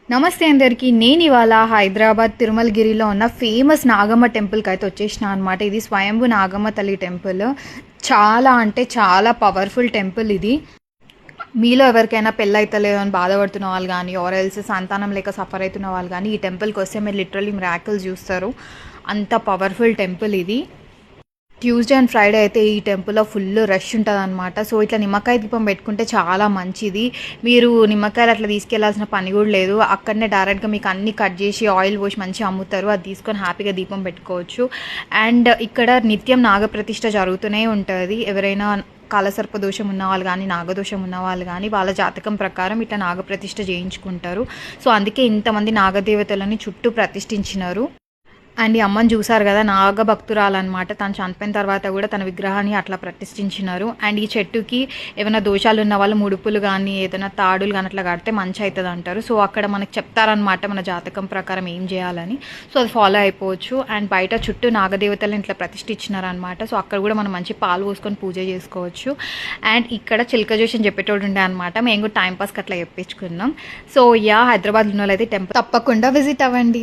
నమస్తే అందరికీ. నేను ఇవాళ హైదరాబాద్ తిరుమలగిరిలో ఉన్న ఫేమస్ నాగమ్మ టెంపుల్కి అయితే వచ్చేసిన అనమాట. ఇది స్వయంభు నాగమ్మ తల్లి టెంపుల్. చాలా అంటే చాలా పవర్ఫుల్ టెంపుల్ ఇది. మీలో ఎవరికైనా పెళ్ళైతలేదు అని బాధపడుతున్న వాళ్ళు కానీ, ఎల్స్ సంతానం లేక సఫర్ అవుతున్న వాళ్ళు కానీ ఈ టెంపుల్కి వస్తే మీరు లిటరల్లీ మిరాకిల్స్ చూస్తారు. అంత పవర్ఫుల్ టెంపుల్ ఇది. ట్యూస్డే అండ్ ఫ్రైడే అయితే ఈ టెంపుల్లో ఫుల్ రష్ ఉంటుంది అనమాట. సో ఇట్లా నిమ్మకాయ దీపం పెట్టుకుంటే చాలా మంచిది. మీరు నిమ్మకాయలు అట్లా తీసుకెళ్లాల్సిన పని కూడా లేదు. అక్కడనే డైరెక్ట్గా మీకు అన్ని కట్ చేసి ఆయిల్ పోసి మంచిగా అమ్ముతారు. అది తీసుకొని హ్యాపీగా దీపం పెట్టుకోవచ్చు. అండ్ ఇక్కడ నిత్యం నాగప్రతిష్ఠ జరుగుతూనే ఉంటుంది. ఎవరైనా కాలసర్ప దోషం ఉన్న వాళ్ళు కానీ, నాగదోషం ఉన్న వాళ్ళు కానీ వాళ్ళ జాతకం ప్రకారం ఇట్లా నాగప్రతిష్ఠ చేయించుకుంటారు. సో అందుకే ఇంతమంది నాగదేవతలని చుట్టూ ప్రతిష్ఠించినారు. అండ్ ఈ అమ్మని చూసారు కదా, నాగ భక్తురాలన్నమాట. తను చనిపోయిన తర్వాత కూడా తన విగ్రహాన్ని అట్లా ప్రతిష్ఠించినారు. అండ్ ఈ చెట్టుకి ఏమైనా దోషాలు ఉన్న వాళ్ళు ముడుపులు కానీ ఏదైనా తాడులు కానీ అట్లా కడితే మంచి అవుతుంది అంటారు. సో అక్కడ మనకు చెప్తారనమాట మన జాతకం ప్రకారం ఏం చేయాలని. సో అది ఫాలో అయిపోవచ్చు. అండ్ బయట చుట్టూ నాగదేవతలను ఇట్లా ప్రతిష్ఠించినారనమాట. సో అక్కడ కూడా మనం మంచి పాలు పోసుకొని పూజ చేసుకోవచ్చు. అండ్ ఇక్కడ చిలక జోషి అని చెప్పేటోడు ఉండే అనమాట. మేము కూడా టైంపాస్కి అట్లా చెప్పించుకున్నాం. సో హైదరాబాద్లో అయితే టెంపుల్ తప్పకుండా విజిట్ అవ్వండి.